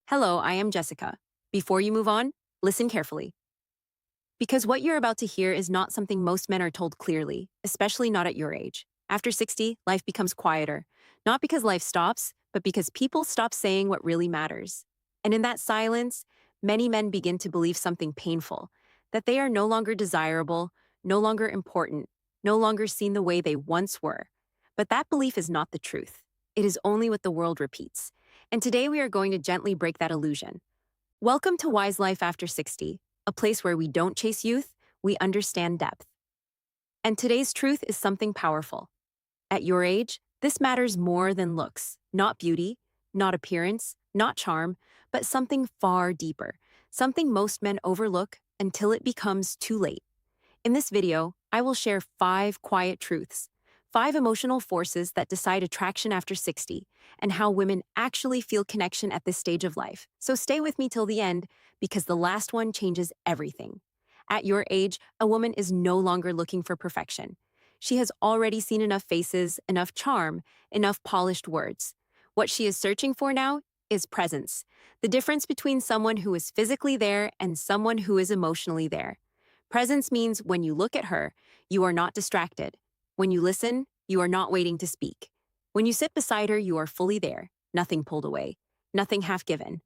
Hello, I am Jessica. Before you move on, listen carefully. Because what you're about to hear is not something most men are told clearly, especially not at your age. After 60, life becomes quieter. Not because life stops, but because people stop saying what really matters. And in that silence, many men begin to believe something painful, that they are no longer desirable, no longer important, no longer seen the way they once were. But that belief is not the truth. It is only what the world repeats. And today we are going to gently break that illusion. Welcome to Wise Life After 60, a place where we don't chase youth, we understand depth. And today's truth is something powerful. At your age, this matters more than looks, not beauty, not appearance, not charm, but something far deeper, something most men overlook until it becomes too late. In this video, I will share 5 quiet truths, 5 emotional forces that decide attraction after 60, and how women actually feel connection at this stage of life. So stay with me till the end, because the last one changes everything. At your age, a woman is no longer looking for perfection. She has already seen enough faces, enough charm, enough polished words. What she is searching for now is presence, the difference between someone who is physically there and someone who is emotionally there. Presence means when you look at her, you are not distracted. When you listen, you are not waiting to speak. When you sit beside her, you are fully there, nothing pulled away, nothing half given.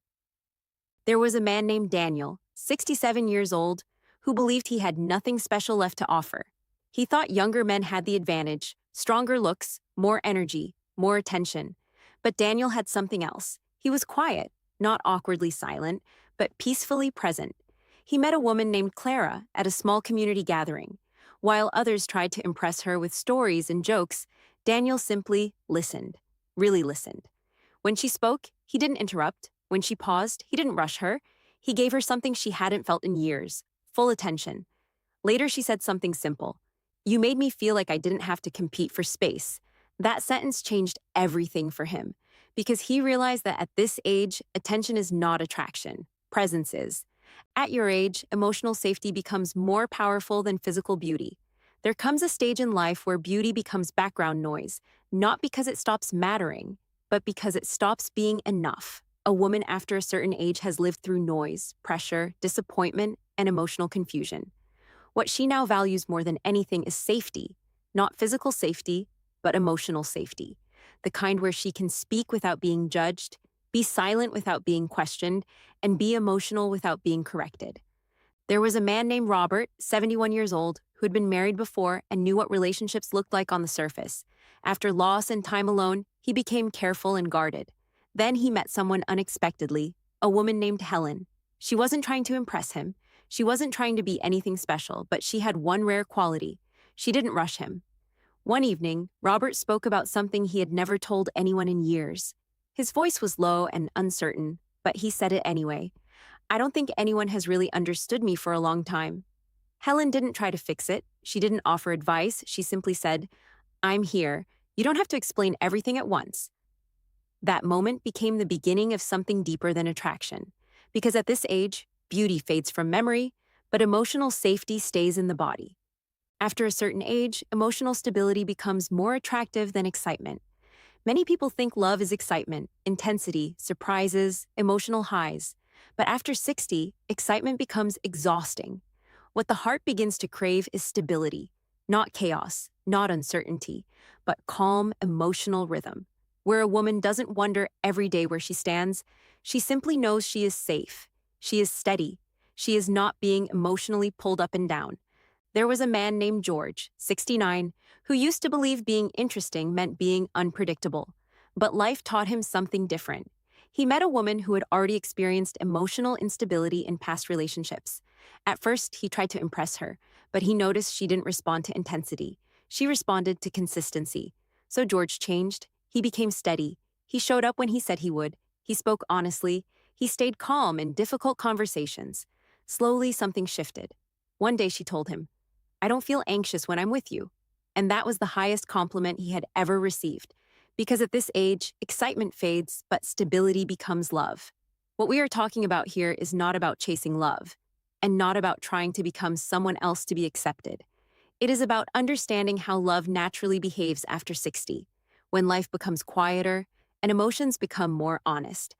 There was a man named Daniel, 67 years old, who believed he had nothing special left to offer. He thought younger men had the advantage, stronger looks, more energy, more attention. But Daniel had something else. He was quiet, not awkwardly silent, but peacefully present. He met a woman named Clara at a small community gathering. While others tried to impress her with stories and jokes, Daniel simply listened, really listened. When she spoke, he didn't interrupt. When she paused, he didn't rush her. He gave her something she hadn't felt in years, full attention. Later, she said something simple. "You made me feel like I didn't have to compete for space." That sentence changed everything for him, because he realized that at this age, attention is not attraction, presence is. At your age, emotional safety becomes more powerful than physical beauty. There comes a stage in life where beauty becomes background noise, not because it stops mattering, but because it stops being enough. A woman after a certain age has lived through noise, pressure, disappointment, and emotional confusion. What she now values more than anything is safety, not physical safety, but emotional safety. The kind where she can speak without being judged, be silent without being questioned, and be emotional without being corrected. There was a man named Robert, 71 years old, who had been married before and knew what relationships looked like on the surface. After loss and time alone, he became careful and guarded. Then he met someone unexpectedly, a woman named Helen. She wasn't trying to impress him. She wasn't trying to be anything special, but she had one rare quality. She didn't rush him. One evening, Robert spoke about something he had never told anyone in years. His voice was low and uncertain, but he said it anyway. "I don't think anyone has really understood me for a long time." Helen didn't try to fix it. She didn't offer advice. She simply said, "I'm here. You don't have to explain everything at once." That moment became the beginning of something deeper than attraction. Because at this age, beauty fades from memory, but emotional safety stays in the body. After a certain age, emotional stability becomes more attractive than excitement. Many people think love is excitement, intensity, surprises, emotional highs. But after 60, excitement becomes exhausting. What the heart begins to crave is stability, not chaos, not uncertainty, but calm, emotional rhythm, where a woman doesn't wonder every day where she stands. She simply knows she is safe. She is steady. She is not being emotionally pulled up and down. There was a man named George, 69, who used to believe being interesting meant being unpredictable. But life taught him something different. He met a woman who had already experienced emotional instability in past relationships. At first, he tried to impress her, but he noticed she didn't respond to intensity. She responded to consistency. So George changed. He became steady. He showed up when he said he would. He spoke honestly. He stayed calm in difficult conversations. Slowly, something shifted. One day she told him, "I don't feel anxious when I'm with you." And that was the highest compliment he had ever received. Because at this age, excitement fades, but stability becomes love. What we are talking about here is not about chasing love, and not about trying to become someone else to be accepted. It is about understanding how love naturally behaves after 60, when life becomes quieter and emotions become more honest.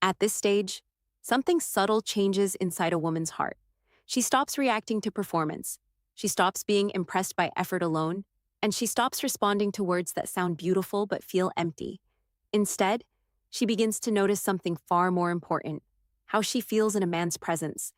At this stage, something subtle changes inside a woman's heart. She stops reacting to performance. She stops being impressed by effort alone, and she stops responding to words that sound beautiful but feel empty. Instead, she begins to notice something far more important: how she feels in a man's presence.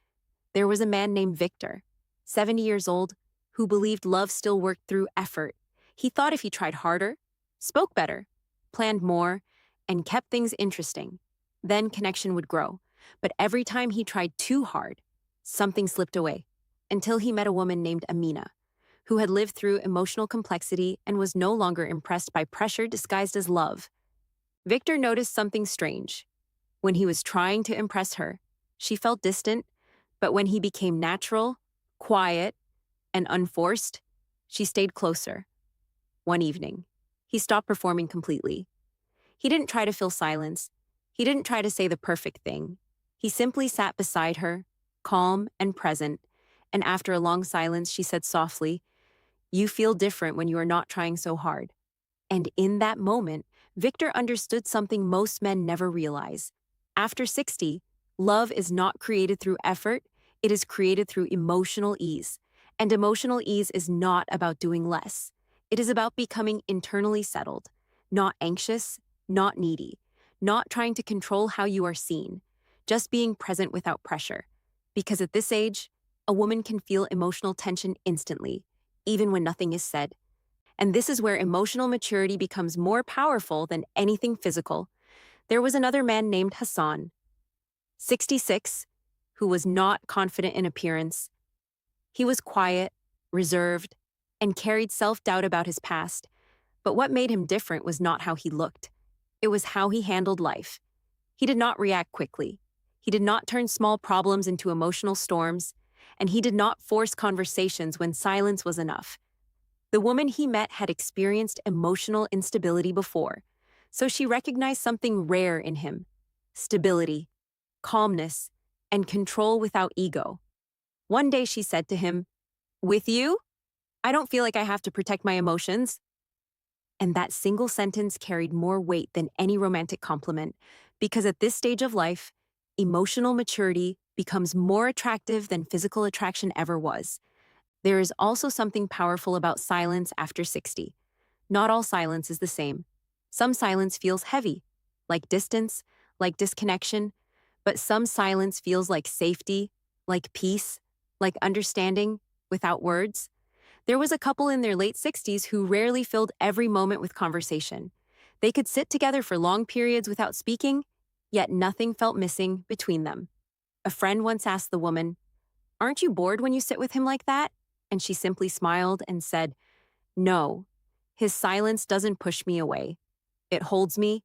There was a man named Victor, 70 years old, who believed love still worked through effort. He thought if he tried harder, spoke better, planned more, and kept things interesting, then connection would grow. But every time he tried too hard, something slipped away, until he met a woman named Amina, who had lived through emotional complexity and was no longer impressed by pressure disguised as love. Victor noticed something strange. When he was trying to impress her, she felt distant, but when he became natural, quiet, and unforced, she stayed closer. One evening, he stopped performing completely. He didn't try to fill silence. He didn't try to say the perfect thing. He simply sat beside her, calm and present, and after a long silence, she said softly, "You feel different when you are not trying so hard." And in that moment, Victor understood something most men never realize. After 60, love is not created through effort, it is created through emotional ease. And emotional ease is not about doing less. It is about becoming internally settled, not anxious, not needy, not trying to control how you are seen, just being present without pressure. Because at this age, a woman can feel emotional tension instantly, even when nothing is said. And this is where emotional maturity becomes more powerful than anything physical. There was another man named Hassan, 66, who was not confident in appearance. He was quiet, reserved, and carried self-doubt about his past. But what made him different was not how he looked. It was how he handled life. He did not react quickly. He did not turn small problems into emotional storms, and he did not force conversations when silence was enough. The woman he met had experienced emotional instability before, so she recognized something rare in him: stability, calmness, and control without ego. One day she said to him, "With you, I don't feel like I have to protect my emotions." And that single sentence carried more weight than any romantic compliment, because at this stage of life, emotional maturity becomes more attractive than physical attraction ever was. There is also something powerful about silence after 60. Not all silence is the same. Some silence feels heavy, like distance, like disconnection, but some silence feels like safety, like peace, like understanding, without words. There was a couple in their late 60s who rarely filled every moment with conversation. They could sit together for long periods without speaking, yet nothing felt missing between them. A friend once asked the woman, "Aren't you bored when you sit with him like that?" And she simply smiled and said, "No, his silence doesn't push me away. It holds me,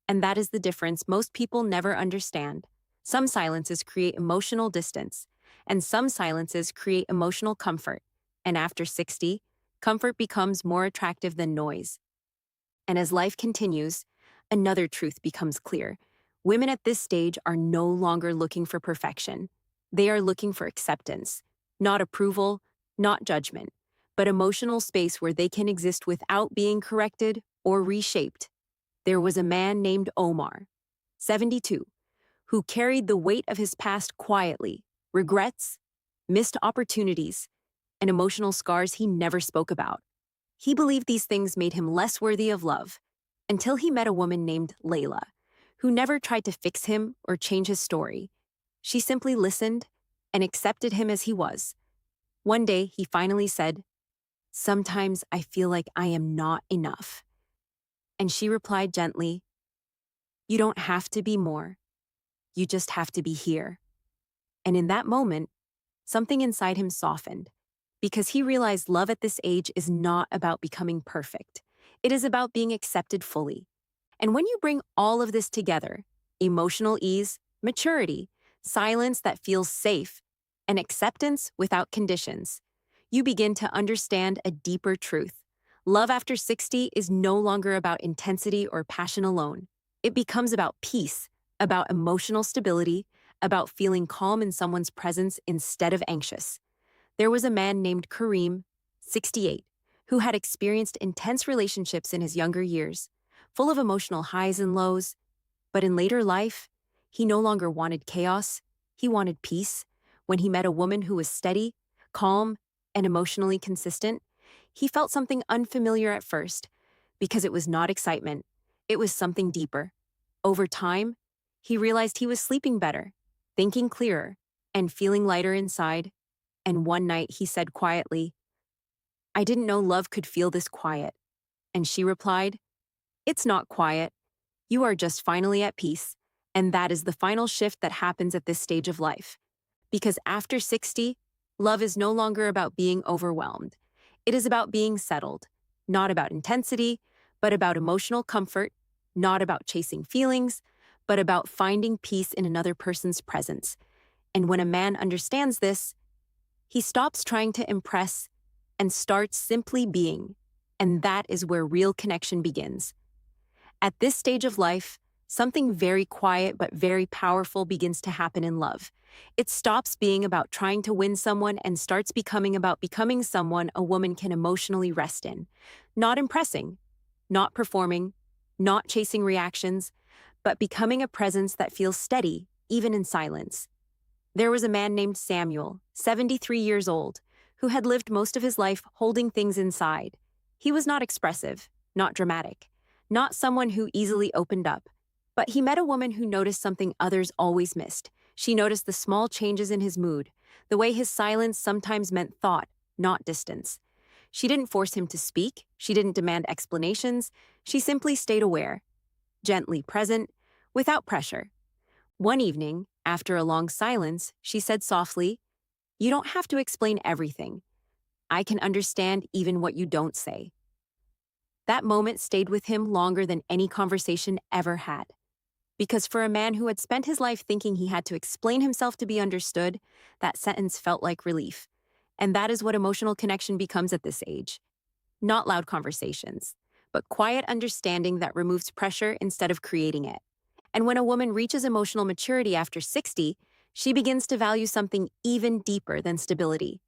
and that is the difference most people never understand. Some silences create emotional distance, and some silences create emotional comfort. And after 60, comfort becomes more attractive than noise." And as life continues, another truth becomes clear. Women at this stage are no longer looking for perfection. They are looking for acceptance, not approval, not judgment, but emotional space where they can exist without being corrected or reshaped. There was a man named Omar, 72, who carried the weight of his past quietly: regrets, missed opportunities, and emotional scars he never spoke about. He believed these things made him less worthy of love, until he met a woman named Layla, who never tried to fix him or change his story. She simply listened and accepted him as he was. One day, he finally said, "Sometimes I feel like I am not enough." And she replied gently, "You don't have to be more. You just have to be here." And in that moment, something inside him softened, because he realized love at this age is not about becoming perfect. It is about being accepted fully. And when you bring all of this together, emotional ease, maturity, silence that feels safe, and acceptance without conditions, you begin to understand a deeper truth. Love after 60 is no longer about intensity or passion alone. It becomes about peace, about emotional stability, about feeling calm in someone's presence instead of anxious. There was a man named Kareem, 68, who had experienced intense relationships in his younger years, full of emotional highs and lows. But in later life, He no longer wanted chaos, he wanted peace. When he met a woman who was steady, calm, and emotionally consistent, he felt something unfamiliar at first, because it was not excitement, it was something deeper. Over time, he realized he was sleeping better, thinking clearer, and feeling lighter inside. And one night he said quietly, "I didn't know love could feel this quiet." And she replied, "It's not quiet. You are just finally at peace." And that is the final shift that happens at this stage of life. Because after 60, love is no longer about being overwhelmed. It is about being settled, not about intensity, but about emotional comfort, not about chasing feelings, but about finding peace in another person's presence. And when a man understands this, he stops trying to impress and starts simply being. And that is where real connection begins. At this stage of life, something very quiet but very powerful begins to happen in love. It stops being about trying to win someone and starts becoming about becoming someone a woman can emotionally rest in. Not impressing, not performing, not chasing reactions, but becoming a presence that feels steady, even in silence. There was a man named Samuel, 73 years old, who had lived most of his life holding things inside. He was not expressive, not dramatic, not someone who easily opened up. But he met a woman who noticed something others always missed. She noticed the small changes in his mood, the way his silence sometimes meant thought, not distance. She didn't force him to speak, she didn't demand explanations, she simply stayed aware, gently present, without pressure. One evening, after a long silence, she said softly, "You don't have to explain everything. I can understand even what you don't say." That moment stayed with him longer than any conversation ever had. Because for a man who had spent his life thinking he had to explain himself to be understood, that sentence felt like relief. And that is what emotional connection becomes at this age. Not loud conversations, but quiet understanding that removes pressure instead of creating it. And when a woman reaches emotional maturity after 60, she begins to value something even deeper than stability.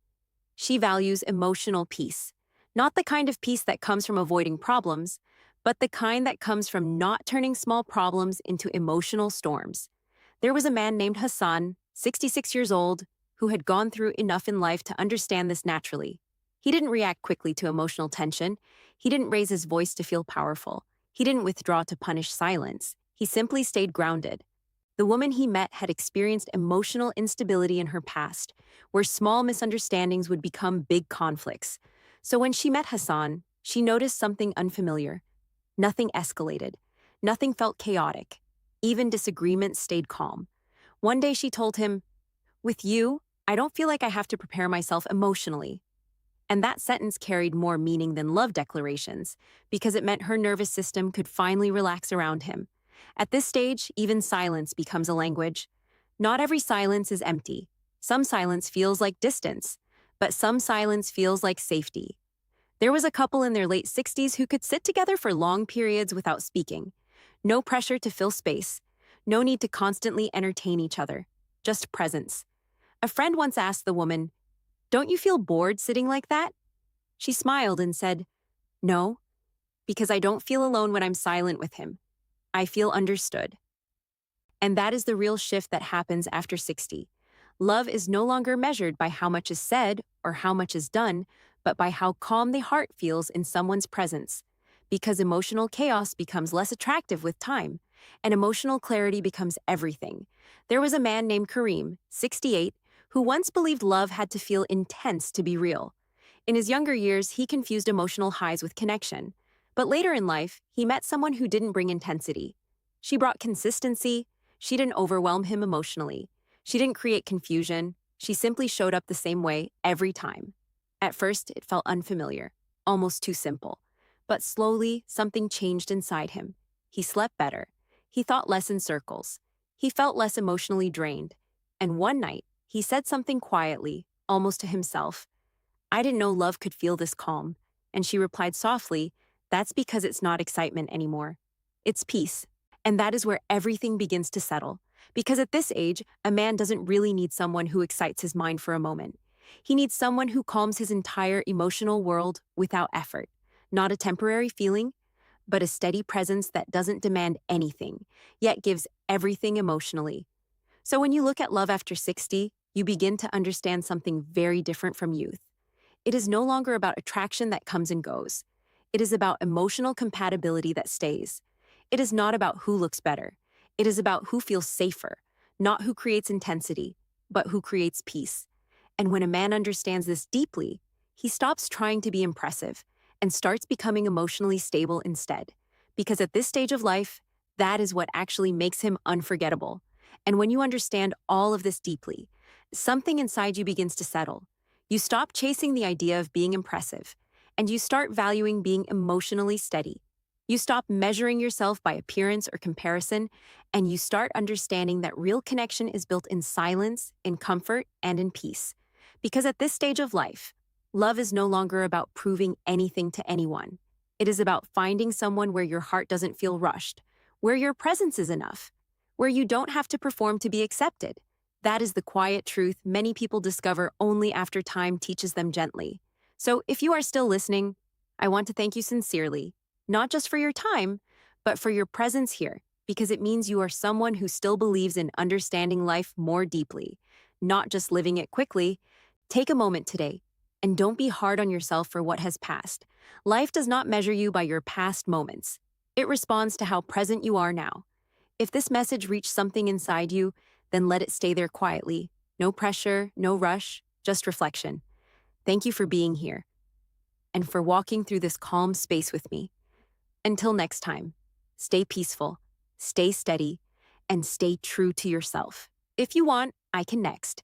She values emotional peace, not the kind of peace that comes from avoiding problems, but the kind that comes from not turning small problems into emotional storms. There was a man named Hassan, 66 years old, who had gone through enough in life to understand this naturally. He didn't react quickly to emotional tension. He didn't raise his voice to feel powerful. He didn't withdraw to punish silence. He simply stayed grounded. The woman he met had experienced emotional instability in her past, where small misunderstandings would become big conflicts. So when she met Hassan, she noticed something unfamiliar. Nothing escalated. Nothing felt chaotic. Even disagreements stayed calm. One day she told him, "With you, I don't feel like I have to prepare myself emotionally." And that sentence carried more meaning than love declarations, because it meant her nervous system could finally relax around him. At this stage, even silence becomes a language. Not every silence is empty. Some silence feels like distance, but some silence feels like safety. There was a couple in their late 60s who could sit together for long periods without speaking. No pressure to fill space. No need to constantly entertain each other. Just presence. A friend once asked the woman, "Don't you feel bored sitting like that?" She smiled and said, "No, because I don't feel alone when I'm silent with him. I feel understood." And that is the real shift that happens after 60. Love is no longer measured by how much is said or how much is done, but by how calm the heart feels in someone's presence. Because emotional chaos becomes less attractive with time, and emotional clarity becomes everything. There was a man named Kareem, 68, who once believed love had to feel intense to be real. In his younger years, he confused emotional highs with connection. But later in life, he met someone who didn't bring intensity. She brought consistency. She didn't overwhelm him emotionally. She didn't create confusion. She simply showed up the same way every time. At first, it felt unfamiliar, almost too simple. But slowly, something changed inside him. He slept better. He thought less in circles. He felt less emotionally drained. And one night, he said something quietly, almost to himself. "I didn't know love could feel this calm." And she replied softly, "That's because it's not excitement anymore. It's peace." And that is where everything begins to settle. Because at this age, a man doesn't really need someone who excites his mind for a moment. He needs someone who calms his entire emotional world without effort. Not a temporary feeling, but a steady presence that doesn't demand anything, yet gives everything emotionally. So when you look at love after 60, you begin to understand something very different from youth. It is no longer about attraction that comes and goes. It is about emotional compatibility that stays. It is not about who looks better. It is about who feels safer, not who creates intensity, but who creates peace. And when a man understands this deeply, he stops trying to be impressive and starts becoming emotionally stable instead. Because at this stage of life, that is what actually makes him unforgettable. And when you understand all of this deeply, something inside you begins to settle. You stop chasing the idea of being impressive, and you start valuing being emotionally steady. You stop measuring yourself by appearance or comparison, and you start understanding that real connection is built in silence, in comfort, and in peace. Because at this stage of life, love is no longer about proving anything to anyone. It is about finding someone where your heart doesn't feel rushed, where your presence is enough, where you don't have to perform to be accepted. That is the quiet truth many people discover only after time teaches them gently. So if you are still listening, I want to thank you sincerely, not just for your time, but for your presence here, because it means you are someone who still believes in understanding life more deeply, not just living it quickly. Take a moment today, and don't be hard on yourself for what has passed. Life does not measure you by your past moments. It responds to how present you are now. If this message reached something inside you, then let it stay there quietly. No pressure, no rush, just reflection. Thank you for being here and for walking through this calm space with me. Until next time, stay peaceful, stay steady, and stay true to yourself. If you want, I can next.